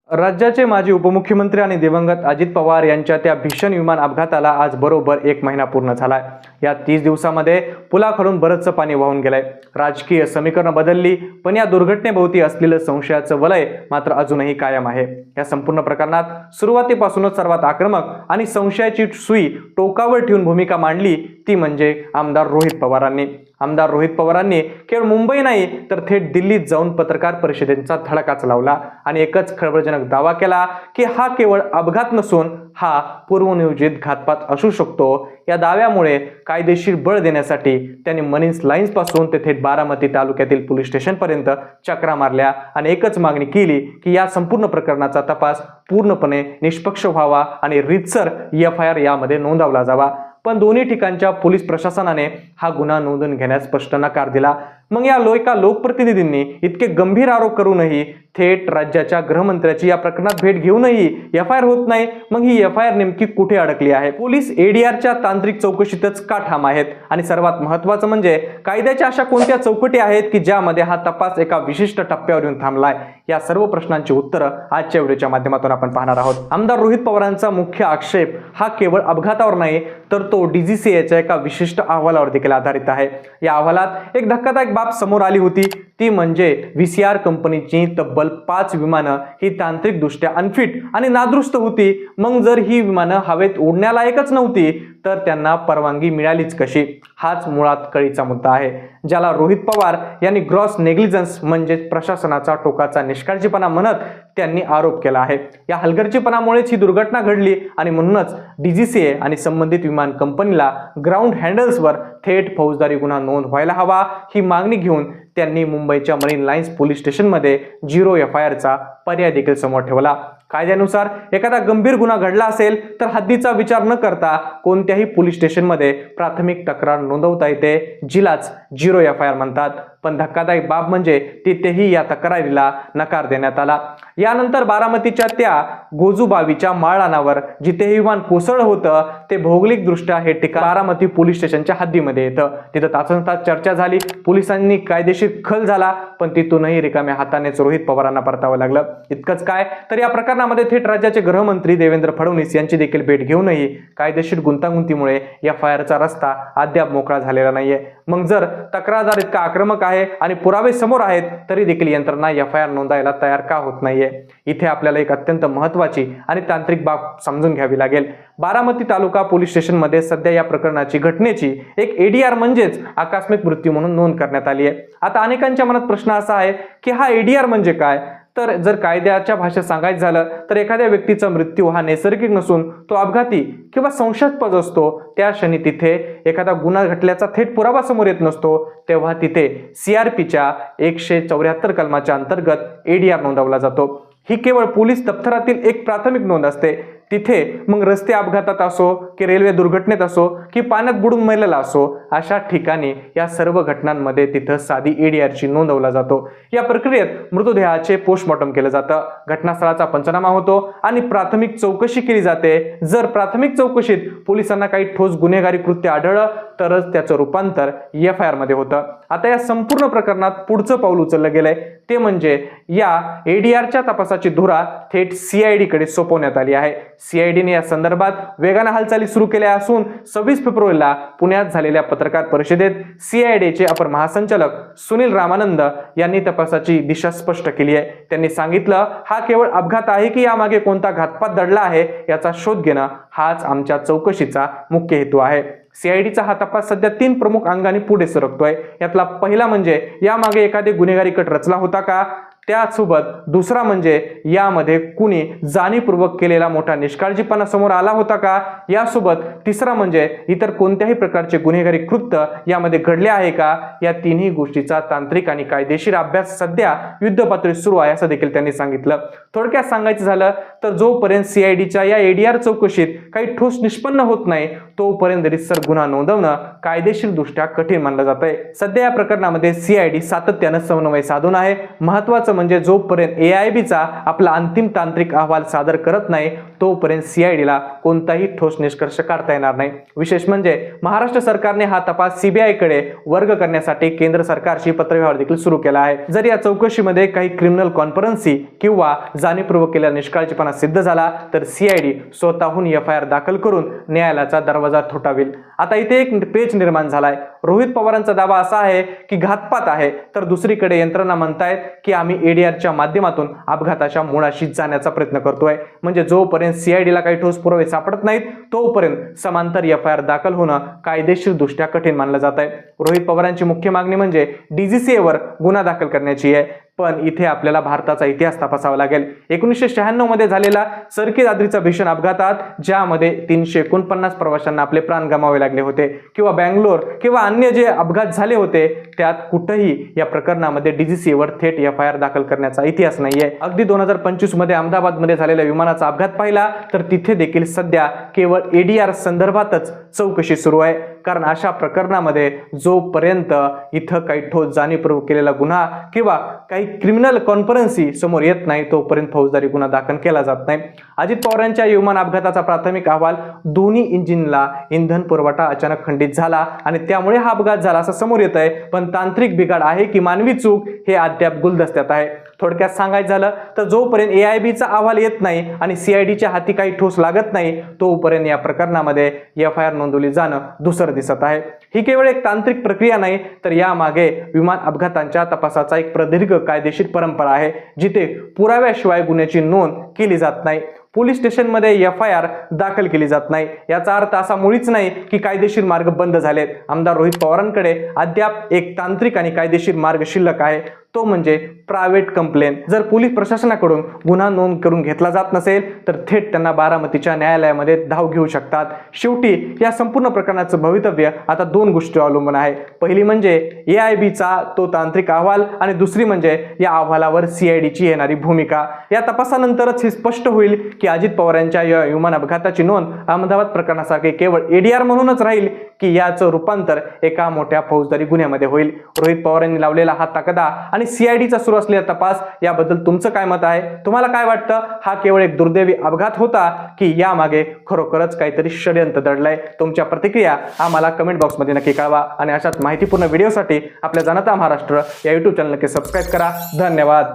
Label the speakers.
Speaker 1: राज्याचे माजी उपमुख्यमंत्री आणि दिवंगत अजित पवार यांच्या त्या भीषण विमान अपघाताला आज बरोबर 1 महिना पूर्ण झालाय। या 30 दिवसामध्ये पुलाखालून बरंचसं पाणी वाहून गेलंय। राजकीय समीकरणं बदलली, पण या दुर्घटनेभोवती असलेलं संशयाचं वलय मात्र अजूनही कायम आहे। या संपूर्ण प्रकरणात सुरुवातीपासूनच सर्वात आक्रमक आणि संशयाची सुई टोकावर ठेवून भूमिका मांडली ती म्हणजे आमदार रोहित पवारांनी। आमदार रोहित पवारांनी केवळ मुंबई नाही तर थेट दिल्लीत जाऊन पत्रकार परिषदेचा धडाकाच लावला आणि एकच खळबळजनक दावा केला की हा केवळ अपघात नसून हा पूर्वनियोजित घातपात असू शकतो। या दाव्यामुळे कायदेशीर बळ देण्यासाठी त्यांनी मनीन्स लाईन्स पासून ते थेट बारामती तालुक्यातील पोलीस स्टेशन पर्यंत चक्रा मारल्या आणि एकच मागणी केली की या संपूर्ण प्रकरणाचा तपास पूर्णपणे निष्पक्ष व्हावा आणि रीतसर FIR यामध्ये नोंदवला जावा। पण दोन्ही ठिकाणच्या पोलीस प्रशासनाने हा गुन्हा नोंदवून घेण्यास स्पष्ट नकार दिला। मग या लोकप्रतिनिधींनी इतके गंभीर आरोप करूनही थेट राज्याच्या गृहमंत्र्याची या प्रकरणात भेट घेऊनही FIR होत नाही। मग ही FIR नेमकी कुठे अडकली आहे? पोलीस ADRच्या तांत्रिक चौकशीतच का ठाम आहेत? आणि सर्वात महत्त्वाचं म्हणजे कायद्याच्या अशा कोणत्या चौकटी आहेत की ज्यामध्ये हा तपास एका विशिष्ट टप्प्यावर येऊन थांबलाय? या सर्व प्रश्नांची उत्तरं आजच्या व्हिडिओच्या माध्यमातून आपण पाहणार आहोत। आमदार रोहित पवारांचा मुख्य आक्षेप हा केवळ अपघातावर नाही तर तो DGCAच्या एका विशिष्ट अहवालावर देखील आधारित आहे। या अहवालात एक धक्कादायक बाब समोर आली होती, ती म्हणजे VCR कंपनीची तब्बल 5 विमानं ही तांत्रिकदृष्ट्या अनफिट आणि नादुरुस्त होती। मग जर ही विमानं हवेत उडण्यालायकच नव्हती तर त्यांना परवानगी मिळालीच कशी? हाच मुळात कळीचा मुद्दा आहे, ज्याला रोहित पवार यांनी ग्रॉस नेग्लिजन्स म्हणजे प्रशासनाचा टोकाचा निष्काळजीपणा म्हणत त्यांनी आरोप केला आहे। या हलगर्जीपणामुळेच ही दुर्घटना घडली आणि म्हणूनच DGCA आणि संबंधित विमान कंपनीला ग्राउंड हँडल्सवर थेट फौजदारी गुन्हा नोंद व्हायला हवा ही मागणी घेऊन त्यांनी मुंबईच्या मरीन लाईन्स पोलीस स्टेशनमध्ये 0 FIRचा पर्याय देखील समोर ठेवला। कायद्यानुसार एखादा गंभीर गुन्हा घडला असेल तर हद्दीचा विचार न करता कोणत्याही पोलीस स्टेशनमध्ये प्राथमिक तक्रार नोंदवता येते, जिलाच 0 FIR म्हणतात। पण धक्कादायक बाब म्हणजे तिथेही या तक्रारीला नकार देण्यात आला। यानंतर बारामतीच्या त्या गोजूबावीच्या माळरानावर जिथे हे विमान कोसळलं होतं ते भौगोलिकदृष्ट्या हे ठिकाण बारामती पोलीस स्टेशनच्या हद्दीमध्ये येतं। तिथं तासनतास चर्चा झाली, पोलिसांनी कायदेशीर खल झाला, पण तिथूनही रिकाम्या हातानेच रोहित पवारांना परतावं लागलं। इतकंच काय तर या प्रकरणामध्ये थेट राज्याचे गृहमंत्री देवेंद्र फडणवीस यांची देखील भेट घेऊनही कायदेशीर गुंतागुंतीमुळे FIRचा रस्ता अद्याप मोकळा झालेला नाहीये। मग जर तक्रारदार इतका आक्रमक आहे आणि पुरावे समोर आहेत तरी देखील यंत्रणा FIR नोंदायला तयार का होत नाहीये? इथे आपल्याला एक अत्यंत महत्त्वाची आणि तांत्रिक बाब समजून घ्यावी लागेल। बारामती तालुका पोलीस स्टेशनमध्ये सध्या या प्रकरणाची घटनेची एक ADR म्हणजेच आकस्मिक मृत्यू म्हणून नोंद करण्यात आली आहे। आता अनेकांच्या मनात प्रश्न असा आहे की हा ADR म्हणजे काय? तर जर कायद्याच्या भाषेत सांगायचं झालं तर एखाद्या व्यक्तीचा मृत्यू हा नैसर्गिक नसून तो अपघाती किंवा संशयास्पद असतो। त्या क्षणी तिथे एखादा गुन्हा घडल्याचा थेट पुरावा समोर येत नसतो, तेव्हा तिथे CRPच्या 174 कलमाच्या अंतर्गत ADR नोंदवला जातो। ही केवळ पोलीस दप्तरातील एक प्राथमिक नोंद असते। तिथे मग रस्ते अपघातात असो की रेल्वे दुर्घटनेत असो की पाण्यात बुडून मेलेला असो, अशा ठिकाणी या सर्व घटनांमध्ये तिथं साधी ADRची नोंदवला जातो। या प्रक्रियेत मृतदेहाचे पोस्टमॉर्टम केलं जातं, घटनास्थळाचा पंचनामा होतो आणि प्राथमिक चौकशी केली जाते। जर प्राथमिक चौकशीत पोलिसांना काही ठोस गुन्हेगारी कृत्य आढळलं तरच त्याचं रूपांतर FIR मध्ये होतं। आता या संपूर्ण प्रकरणात पुढचं पाऊल उचललं गेलंय ते म्हणजे या ADRच्या तपासाची धुरा थेट CID कडे सोपवण्यात आली आहे। CIDने या संदर्भात वेगाने हालचाली सुरू केल्या असून 26 फेब्रुवारीला पुण्यात झालेल्या पत्रकार परिषदेत CIDचे अपर महासंचालक सुनील रामानंद यांनी तपासाची दिशा स्पष्ट केली आहे। त्यांनी सांगितलं, हा केवळ अपघात आहे की यामागे कोणता घातपात दडला आहे याचा शोध घेणं हाच आमच्या चौकशीचा मुख्य हेतू आहे। CIDचा हा तपास सध्या 3 प्रमुख अंगांनी पुढे सरकतोय। यातला पहिला म्हणजे यामागे एखादे गुन्हेगारी कट रचला होता का? त्यासोबत दुसरा म्हणजे यामध्ये कुणी जाणीवपूर्वक केलेला मोठा निष्काळजीपणा समोर आला होता का? यासोबत तिसरा म्हणजे इतर कोणत्याही प्रकारचे गुन्हेगारी कृत्य यामध्ये घडले आहे का? या तिन्ही गोष्टीचा तांत्रिक आणि कायदेशीर अभ्यास सध्या युद्धपातळीवर सुरू आहे असं देखील त्यांनी सांगितलं। थोडक्यात सांगायचं झालं तर जोपर्यंत सीआयडीच्या या एडीआर चौकशीत काही ठोस निष्पन्न होत नाही तोपर्यंत रीतसर गुन्हा नोंदवणं कायदेशीर दृष्ट्या कठीण मानलं जात आहे। सध्या या प्रकरणामध्ये सीआयडी सातत्यानं समन्वय साधून आहे। महत्त्वाचं म्हणजे जोपर्यंत एआयबीचा आपला अंतिम तांत्रिक अहवाल सादर करत नाही तोपर्यंत सीआयडीला कोणताही ठोस निष्कर्ष काढता येणार नाही। विशेष म्हणजे महाराष्ट्र सरकारने हा तपास सीबीआयकडे वर्ग करण्यासाठी केंद्र सरकारशी पत्रव्यवहार देखील सुरू केला आहे। जर या चौकशीमध्ये काही क्रिमिनल कॉन्फरन्सी किंवा जाणीवपूर्वक केलेला निष्काळजीपणा सिद्ध झाला तर सीआयडी स्वतःहून एफआयआर दाखल करून न्यायालयाचा दरवाजा ठोठावेल। आता इथे एक पेच निर्माण झालाय। रोहित पवारांचा दावा असा आहे की घातपात आहे, तर दुसरीकडे यंत्रणा म्हणतायत की आम्ही एडीआरच्या माध्यमातून अपघाताच्या मुळाशी जाण्याचा प्रयत्न करतोय। म्हणजे जोपर्यंत सीआयडीला काही ठोस पुरावे सापडत नाहीत तोपर्यंत समांतर एफआयआर दाखल होणं कायदेशीर दृष्ट्या कठीण मानलं जात आहे। रोहित पवारांची मुख्य मागणी म्हणजे डीजीसीएवर गुन्हा दाखल करण्याची आहे, पण इथे आपल्याला भारताचा इतिहास तपासावा लागेल। 1996 मध्ये झालेला सरकी दादरीचा भीषण अपघातात ज्यामध्ये 349 प्रवाशांना आपले प्राण गमावे लागले होते किंवा बँगलोर किंवा अन्य जे अपघात झाले होते त्यात कुठेही या प्रकरणामध्ये डीजीसीएवर थेट एफआयआर दाखल करण्याचा इतिहास नाहीये। अगदी 2025 मध्ये अहमदाबादमध्ये झालेल्या विमानाचा अपघात पाहिला तर तिथे देखील सध्या केवळ एडीआर संदर्भातच चौकशी सुरू आहे, कारण अशा प्रकरणामध्ये जोपर्यंत इथं काही ठोस जाणीवपूर्वक केलेला गुन्हा किंवा काही क्रिमिनल कॉन्फरन्सी समोर येत नाही तोपर्यंत फौजदारी गुन्हा दाखल केला जात नाही। अजित पवारांच्या विमान अपघाताचा प्राथमिक अहवाल दोन्ही इंजिनला इंधन पुरवठा अचानक खंडित झाला आणि त्यामुळे हा अपघात झाला असं समोर येत आहे, पण तांत्रिक बिघाड आहे की मानवी चूक हे अद्याप गुलदस्त्यात आहे। थोडक्यात सांगायचं झालं तर जोपर्यंत एआयबीचा अहवाल येत नाही आणि सीआयडीच्या हाती काही ठोस लागत नाही तोपर्यंत या प्रकरणामध्ये एफआयआर नोंदवली जाणं दुसरं दिसत आहे। ही केवळ एक तांत्रिक प्रक्रिया नाही तर यामागे विमान अपघातांच्या तपासाचा एक प्रदीर्घ कायदेशीर परंपरा आहे, जिथे पुराव्याशिवाय गुन्ह्याची नोंद केली जात नाही, पोलीस स्टेशनमध्ये एफआयआर दाखल केली जात नाही। याचा अर्थ असा मुळीच नाही की कायदेशीर मार्ग बंद झालेत। आमदार रोहित पवारांकडे अद्याप एक तांत्रिक आणि कायदेशीर मार्ग शिल्लक आहे, तो म्हणजे प्रायव्हेट कंप्लेंट। जर पोलीस प्रशासनाकडून गुन्हा नोंद करून घेतला जात नसेल तर थेट त्यांना बारामतीच्या न्यायालयामध्ये धाव घेऊ शकतात। शेवटी या संपूर्ण प्रकरणाचं भवितव्य आता दोन गोष्टी अवलंबून आहे। पहिली म्हणजे एआयबीचा तो तांत्रिक अहवाल आणि दुसरी म्हणजे या अहवालावर सीआयडीची येणारी भूमिका। या तपासानंतरच हे स्पष्ट होईल की अजित पवारांच्या या विमान अपघाताची नोंद अहमदाबाद प्रकरणासारखे केवळ एडीआर म्हणूनच राहील की याचं रूपांतर एका मोठ्या फौजदारी गुन्ह्यामध्ये होईल। रोहित पवारांनी लावलेला हा तगादा आणि सीआयडीचा सुरू असलेला तपास याबद्दल तुमचं काय मत आहे? तुम्हाला काय वाटतं? हा केवळ एक दुर्दैवी अपघात होता की यामागे खरोखरच काहीतरी षड्यंत्र दडलंय? तुमच्या प्रतिक्रिया आम्हाला कमेंट बॉक्समध्ये नक्की कळवा आणि अशाच माहितीपूर्ण व्हिडिओसाठी आपल्या जनता महाराष्ट्र या YouTube चॅनल नक्की सबस्क्राईब करा। धन्यवाद।